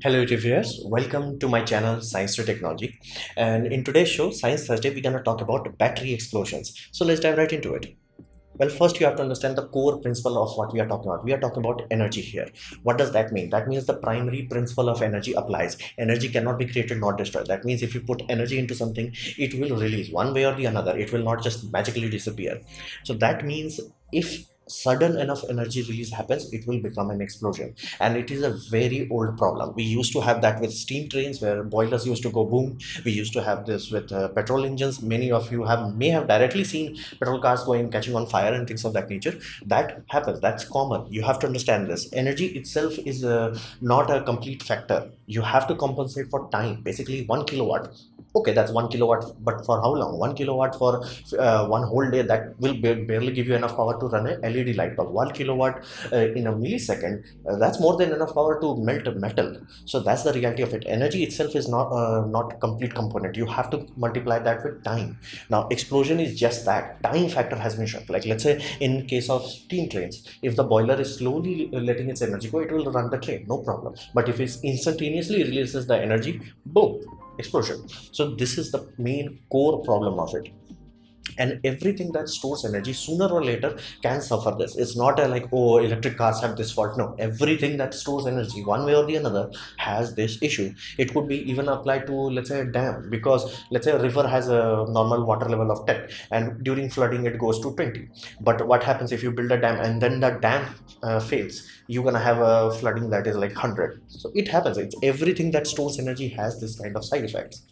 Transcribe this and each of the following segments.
Hello viewers, welcome to my channel Science to Technology, and in today's show Science Thursday we're going to talk about battery explosions. So let's dive right into it. Well, first you have to understand the core principle of what we are talking about. We are talking about energy here. What does that mean? That means the primary principle of energy applies. Energy cannot be created nor destroyed. That means if you put energy into something, it will release one way or the another. It will not just magically disappear. So that means if sudden enough energy release happens, it will become an explosion, and it is a very old problem. We used to have that with steam trains where boilers used to go boom. We used to have this with petrol engines. Many of you have may have directly seen petrol cars going catching on fire and things of that nature. That happens, that's common. You have to understand this. Energy itself is not a complete factor. You have to compensate for time. Basically 1 kilowatt, okay, that's 1 kilowatt, but for how long? 1 kilowatt for one whole day, that will barely give you enough power to run a LED light bulb. 1 kilowatt in a millisecond, that's more than enough power to melt a metal. So that's the reality of it. Energy itself is not complete component. You have to multiply that with time. Now explosion is just that. Time factor has been shot. Like let's say in case of steam trains, if the boiler is slowly letting its energy go, it will run the train, no problem. But if it instantaneously releases the energy, boom, explosion. So this is the main core problem of it. And everything that stores energy sooner or later can suffer this. It's not a like, oh, electric cars have this fault. No, everything that stores energy one way or the another has this issue. It could be even applied to, let's say, a dam, because let's say a river has a normal water level of 10 and during flooding it goes to 20. But what happens if you build a dam and then the dam fails? You're gonna have a flooding that is like 100. So it happens. It's everything that stores energy has this kind of side effects.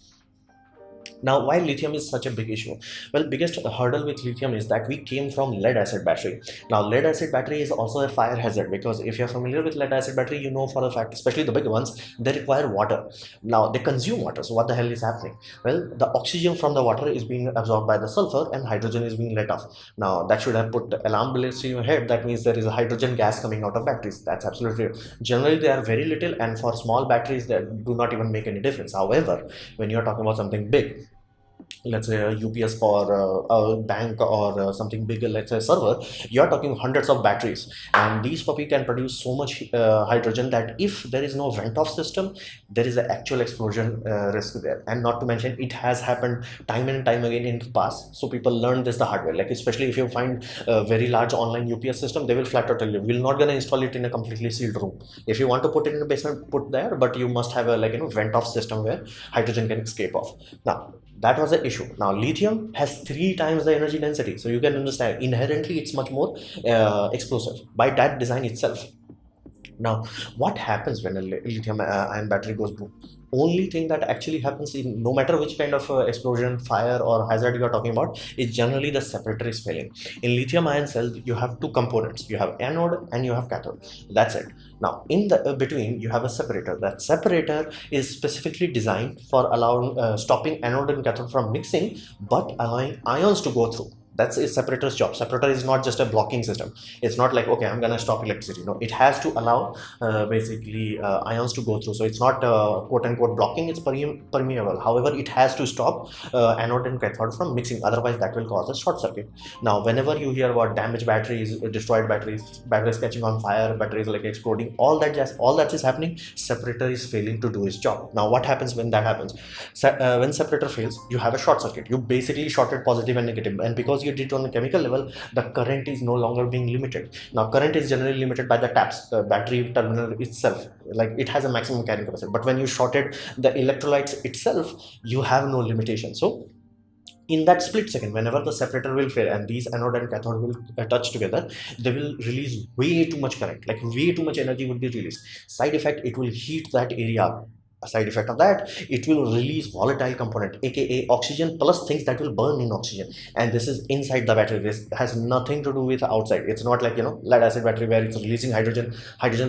Now, why lithium is such a big issue? Well, biggest hurdle with lithium is that we came from lead acid battery. Now, lead acid battery is also a fire hazard, because if you're familiar with lead acid battery, you know for a fact, especially the big ones, they require water. Now, they consume water. So what the hell is happening? Well, the oxygen from the water is being absorbed by the sulfur and hydrogen is being let off. Now, that should have put alarm bells in your head. That means there is a hydrogen gas coming out of batteries. That's absolutely true. Generally, they are very little, and for small batteries, they do not even make any difference. However, when you're talking about something big, let's say a UPS for a bank or something bigger, let's say a server, you're talking hundreds of batteries, and these puppy can produce so much hydrogen that if there is no vent off system, there is an actual explosion risk there. And not to mention, it has happened time and time again in the past, so people learn this the hard way. Like especially if you find a very large online UPS system, they will flat out tell you, we're not going to install it in a completely sealed room. If you want to put it in a basement, put there, but you must have a, like, vent off system where hydrogen can escape off. Now that was the issue. Now lithium has 3 times the energy density, so you can understand inherently it's much more explosive by that design itself. Now, what happens when a lithium ion battery goes boom? Only thing that actually happens in no matter which kind of explosion, fire, or hazard you are talking about, is generally the separator is failing. In lithium ion cell, you have two components. You have anode and you have cathode. That's it. Now, in the between, you have a separator. That separator is specifically designed for allowing stopping anode and cathode from mixing, but allowing ions to go through. That's a separator's job. Separator is not just a blocking system. It's not like, okay, I'm gonna stop electricity. No, it has to allow basically ions to go through. So it's not quote unquote blocking, it's permeable. However, it has to stop anode and cathode from mixing, otherwise that will cause a short circuit. Now whenever you hear about damaged batteries, destroyed batteries, batteries catching on fire, batteries like exploding, all that is happening, separator is failing to do its job. Now what happens when that happens? When separator fails, you have a short circuit. You basically shorted positive and negative, and because you did it on a chemical level, the current is no longer being limited. Now current is generally limited by the taps, the battery terminal itself, like it has a maximum carrying capacity. But when you shorted the electrolytes itself, you have no limitation. So in that split second, whenever the separator will fail and these anode and cathode will touch together, they will release way too much current, like way too much energy will be released. Side effect, it will heat that area up. A side effect of that, it will release volatile component, aka oxygen plus things that will burn in oxygen, and this is inside the battery. This has nothing to do with outside. It's not like, lead acid battery where it's releasing hydrogen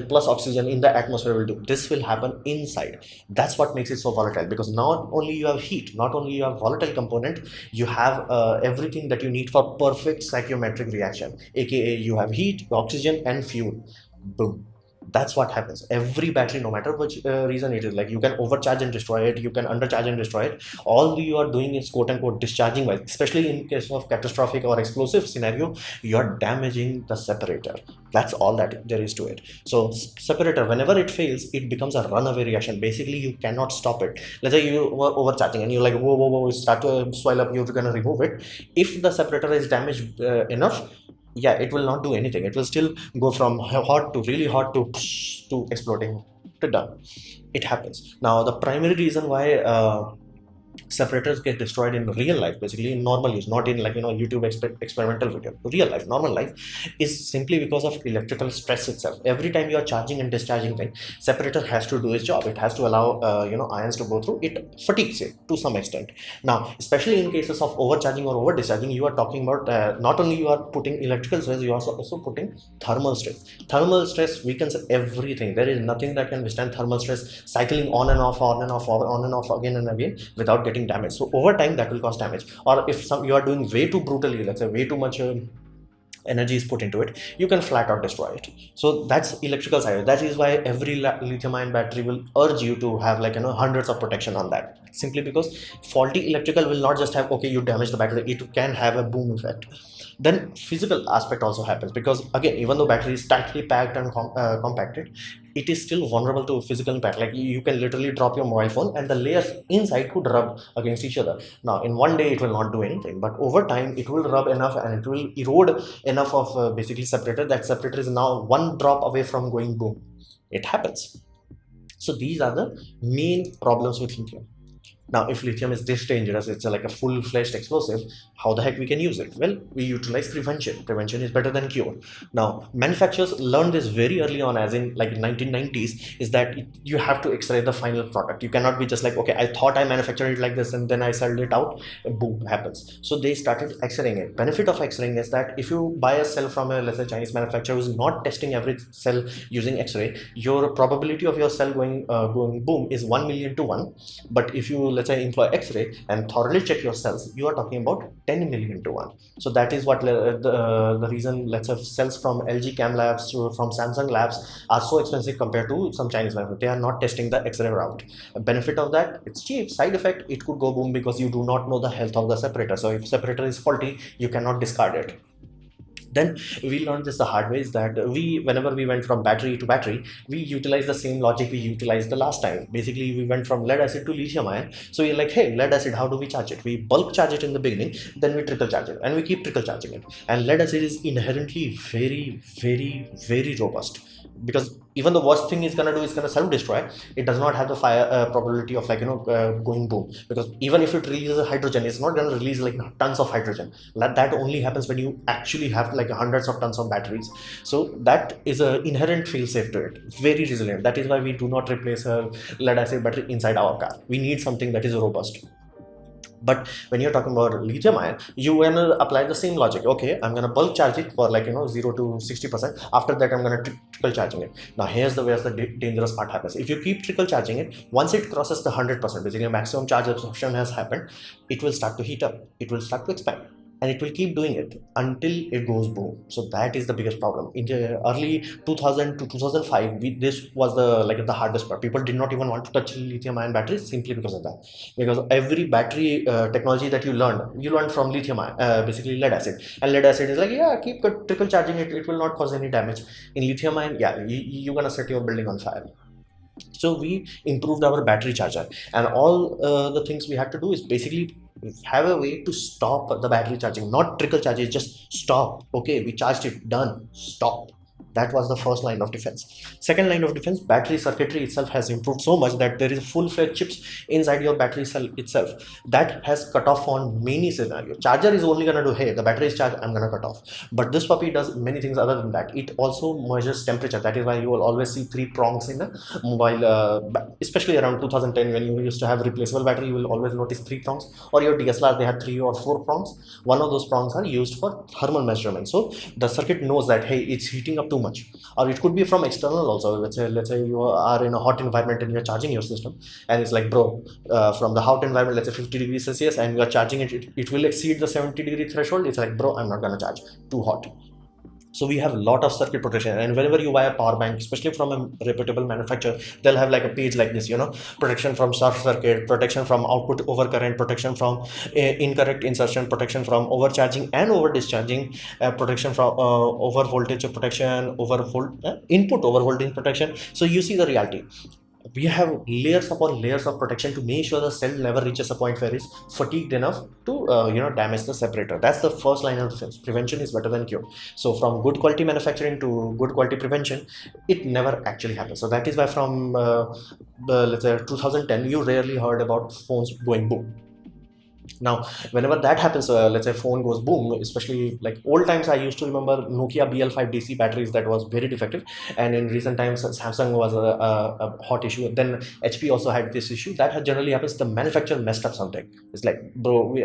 plus oxygen in the atmosphere will do. This will happen inside. That's what makes it so volatile, because not only you have heat, not only you have volatile component, you have everything that you need for perfect stoichiometric reaction, aka you have heat, oxygen, and fuel. Boom. That's what happens. Every battery, no matter which reason it is, like you can overcharge and destroy it, you can undercharge and destroy it. All you are doing is quote unquote discharging wise, especially in case of catastrophic or explosive scenario, you are damaging the separator. That's all that there is to it. So separator, whenever it fails, it becomes a runaway reaction. Basically, you cannot stop it. Let's say you were overcharging and you're like, whoa, whoa, whoa, start to swell up, you're gonna remove it. If the separator is damaged enough, yeah, it will not do anything. It will still go from hot to really hot to exploding to done. It happens. Now, the primary reason why separators get destroyed in real life, basically in normal use, not in like YouTube experimental video, real life, normal life, is simply because of electrical stress itself. Every time you are charging and discharging thing, separator has to do its job. It has to allow ions to go through. It fatigues it to some extent. Now, especially in cases of overcharging or over discharging, you are talking about not only you are putting electrical stress, you are also putting thermal stress. Thermal stress weakens everything. There is nothing that can withstand thermal stress cycling on and off, on and off, on and off, again and again, without getting damaged. So over time that will cause damage. Or if you are doing way too brutally, let's say way too much energy is put into it, you can flat out destroy it. So that's electrical side. That is why every lithium-ion battery will urge you to have hundreds of protection on that, simply because faulty electrical will not just have, okay, you damage the battery, it can have a boom effect. Then physical aspect also happens, because again, even though battery is tightly packed and compacted, it is still vulnerable to physical impact. Like you can literally drop your mobile phone and the layers inside could rub against each other. Now in one day it will not do anything, but over time it will rub enough and it will erode enough of basically separator, that separator is now one drop away from going boom. It happens. So these are the main problems with lithium. Now, if lithium is this dangerous, it's like a full-fledged explosive, how the heck we can use it? Well, we utilize prevention. Prevention is better than cure. Now, manufacturers learned this very early on, as in like 1990s, is that you have to X-ray the final product. You cannot be just like, okay, I thought I manufactured it like this and then I sold it out, boom, happens. So they started X-raying it. Benefit of X-raying is that if you buy a cell from a, let's say, Chinese manufacturer who's not testing every cell using X-ray, your probability of your cell going boom is 1 million to 1. But if you, let's say, employ X-ray and thoroughly check your cells, you are talking about 10 million to 1. So that is what the reason, let's say, cells from LG Chem Labs to from Samsung Labs are so expensive compared to some Chinese labs. They are not testing the X-ray route. A benefit of that, it's cheap. Side effect, it could go boom because you do not know the health of the separator. So if separator is faulty, you cannot discard it. Then we learned this the hard way, is that whenever we went from battery to battery, we utilized the same logic we utilized the last time. Basically, we went from lead acid to lithium ion. So we're like, hey, lead acid, how do we charge it? We bulk charge it in the beginning, then we trickle charge it, and we keep trickle charging it. And lead acid is inherently very, very, very robust, because even the worst thing it's gonna do is gonna self-destroy. It does not have the fire probability of going boom, because even if it releases hydrogen, it's not gonna release like tons of hydrogen. That only happens when you actually have like hundreds of tons of batteries. So that is a inherent fail safe to it, very resilient. That is why we do not replace a lead acid battery inside our car. We need something that is robust. But when you're talking about lithium ion, you want to apply the same logic. Okay, I'm going to bulk charge it for 0 to 60%. After that, I'm going to trickle charging it. Now here's where the dangerous part happens. If you keep trickle charging it, once it crosses the 100%, basically maximum charge absorption has happened, it will start to heat up, it will start to expand, and it will keep doing it until it goes boom. So that is the biggest problem. In the early 2000 to 2005, this was the hardest part. People did not even want to touch lithium ion batteries simply because of that. Because every battery technology that you learned from lithium ion, basically lead acid. And lead acid is like, yeah, keep trickle charging it, it will not cause any damage. In lithium ion, yeah, you're gonna set your building on fire. So we improved our battery charger, and all the things we had to do is basically have a way to stop the battery charging, not trickle charge it, just stop. Okay, we charged it, done, stop. That was the first line of defense. Second line of defense, battery circuitry itself has improved so much that there is full-fledged chips inside your battery cell itself. That has cut off on many scenarios. Charger is only gonna do, hey, the battery is charged, I'm gonna cut off. But this puppy does many things other than that. It also measures temperature. That is why you will always see 3 prongs in a mobile, especially around 2010 when you used to have replaceable battery, you will always notice 3 prongs. Or your DSLR, they had 3 or 4 prongs. One of those prongs are used for thermal measurement. So the circuit knows that, hey, it's heating up too much. Or it could be from external also. Let's say you are in a hot environment and you're charging your system, and it's like, bro, from the hot environment, let's say 50 degrees Celsius, and you're charging it will exceed the 70-degree threshold. It's like, bro, I'm not gonna charge, too hot. So we have a lot of circuit protection, and whenever you buy a power bank, especially from a reputable manufacturer, they'll have like a page like this, protection from short circuit, protection from output overcurrent, protection from incorrect insertion, protection from overcharging and over discharging, protection from over voltage protection, input over voltage protection. So you see the reality. We have layers upon layers of protection to make sure the cell never reaches a point where it's fatigued enough to damage the separator. That's the first line of defense. Prevention is better than cure. So from good quality manufacturing to good quality prevention, it never actually happens. So that is why from let's say 2010 you rarely heard about phones going boom. Now whenever that happens, let's say phone goes boom, especially like old times, I used to remember Nokia BL5 DC batteries that was very defective, and in recent times Samsung was a hot issue. Then HP also had this issue. That generally happens, the manufacturer messed up something. It's like, bro,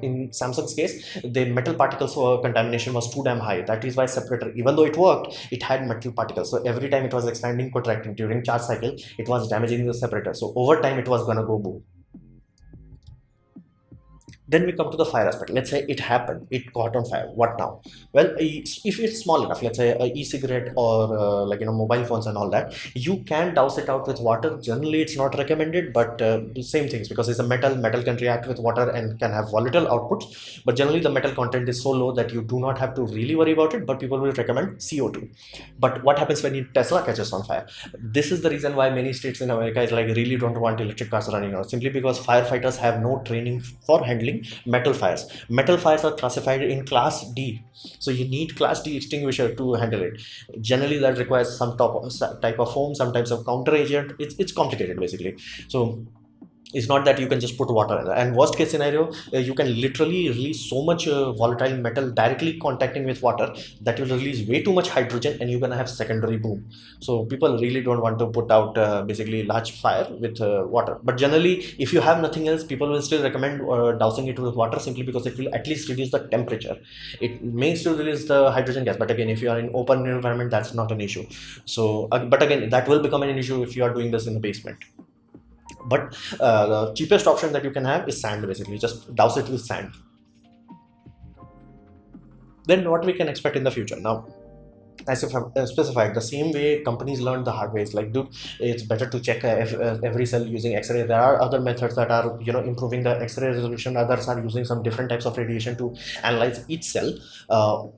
in Samsung's case, the metal particles contamination was too damn high. That is why separator, even though it worked, it had metal particles, so every time it was expanding, contracting during charge cycle, it was damaging the separator. So over time it was gonna go boom. Then we come to the fire aspect. Let's say it happened, it caught on fire. What now? Well, if it's small enough, let's say a e-cigarette or mobile phones and all that, you can douse it out with water. Generally it's not recommended, but the same things, because it's a metal can react with water and can have volatile outputs, but generally the metal content is so low that you do not have to really worry about it, but people will recommend CO2. But what happens when Tesla catches on fire? This is the reason why many states in America is like really don't want electric cars running out, simply because firefighters have no training for handling metal fires. Metal fires are classified in class D, so you need class D extinguisher to handle it. Generally that requires some type of foam, some types of counter agent. It's complicated basically. So it's not that you can just put water in. And worst case scenario, you can literally release so much volatile metal directly contacting with water that will release way too much hydrogen, and you're gonna have secondary boom. So people really don't want to put out basically large fire with water. But generally, if you have nothing else, people will still recommend dousing it with water, simply because it will at least reduce the temperature. It may still release the hydrogen gas, but again, if you are in open environment, that's not an issue. So but again, that will become an issue if you are doing this in the basement. But the cheapest option that you can have is sand. Basically just douse it with sand. Then what we can expect in the future? Now, as if I've specified, the same way companies learned the hard way. It's like, dude, it's better to check every cell using X-ray. There are other methods that are improving the X-ray resolution. Others are using some different types of radiation to analyze each cell.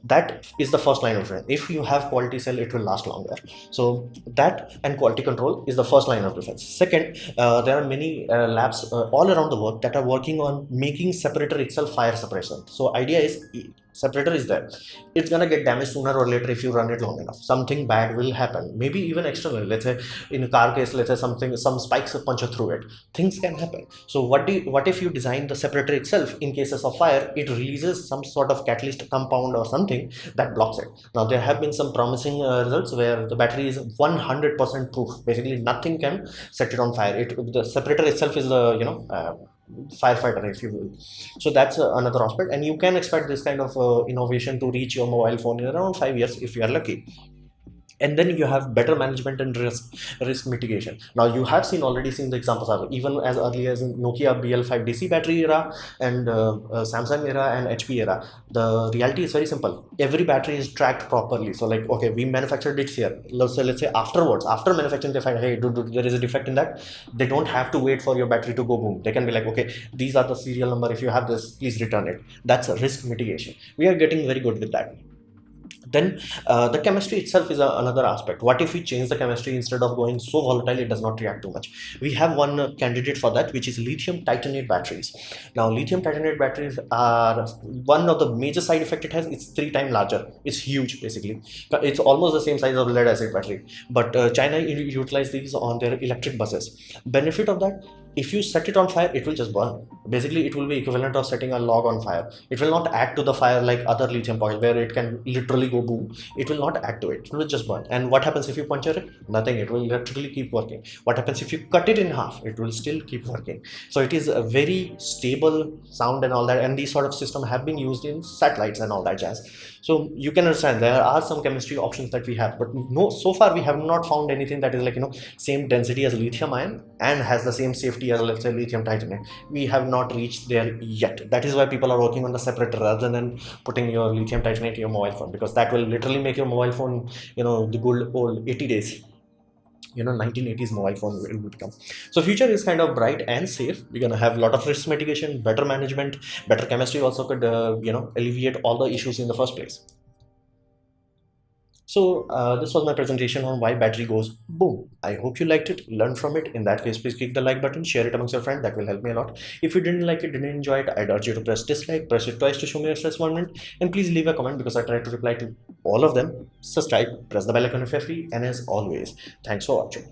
That is the first line of defense. If you have quality cell, it will last longer. So that and quality control is the first line of defense. Second, there are many labs all around the world that are working on making separator itself fire suppression. So idea is, separator is there, it's gonna get damaged sooner or later if you run it long enough. Something bad will happen, maybe even externally. Let's say in a car case, let's say some spikes puncture through it, things can happen. So what if you design the separator itself, in cases of fire it releases some sort of catalyst compound or something that blocks it. Now there have been some promising results where the battery is 100% proof. Basically nothing can set it on fire. The separator itself is the firefighter, if you will. So that's another aspect, and you can expect this kind of innovation to reach your mobile phone in around 5 years if you are lucky. And then you have better management and risk mitigation. Now you have already seen the examples of even as early as Nokia BL5 DC battery era and Samsung era and HP era. The reality is very simple. Every battery is tracked properly. So like, okay, we manufactured it here. Let's say afterwards, after manufacturing, they find, hey, there is a defect in that. They don't have to wait for your battery to go boom. They can be like, okay, these are the serial number. If you have this, please return it. That's a risk mitigation. We are getting very good with that. Then the chemistry itself is another aspect. What if we change the chemistry? Instead of going so volatile, it does not react too much. We have one candidate for that, which is lithium titanate batteries. Now lithium titanate batteries are one of the major side effect it has. It's 3 times larger. It's huge. Basically it's almost the same size of lead acid battery, but China utilize these on their electric buses. Benefit of that, if you set it on fire, it will just burn. Basically it will be equivalent of setting a log on fire. It will not add to the fire like other lithium points where it can literally go boom. It will not add to it. It will just burn. And what happens if you puncture it? Nothing. It will electrically keep working. What happens if you cut it in half? It will still keep working. So it is a very stable sound and all that, and these sort of system have been used in satellites and all that jazz. So you can understand there are some chemistry options that we have, but no, so far we have not found anything that is like same density as lithium ion and has the same safety as, let's say, lithium titanate. We have not reached there yet. That is why people are working on the separator rather than putting your lithium titanate in your mobile phone, because that will literally make your mobile phone, the good old 80 days, 1980s mobile phone will become. So future is kind of bright and safe. We're going to have a lot of risk mitigation, better management, better chemistry also could alleviate all the issues in the first place. So this was my presentation on why battery goes boom. I hope you liked it, learn from it. In that case, please click the like button, share it amongst your friends. That will help me a lot. If you didn't like it, didn't enjoy it, I'd urge you to press dislike, press it twice to show me your response, and please leave a comment because I try to reply to all of them. Subscribe, press the bell icon if you're free, and as always, thanks for watching.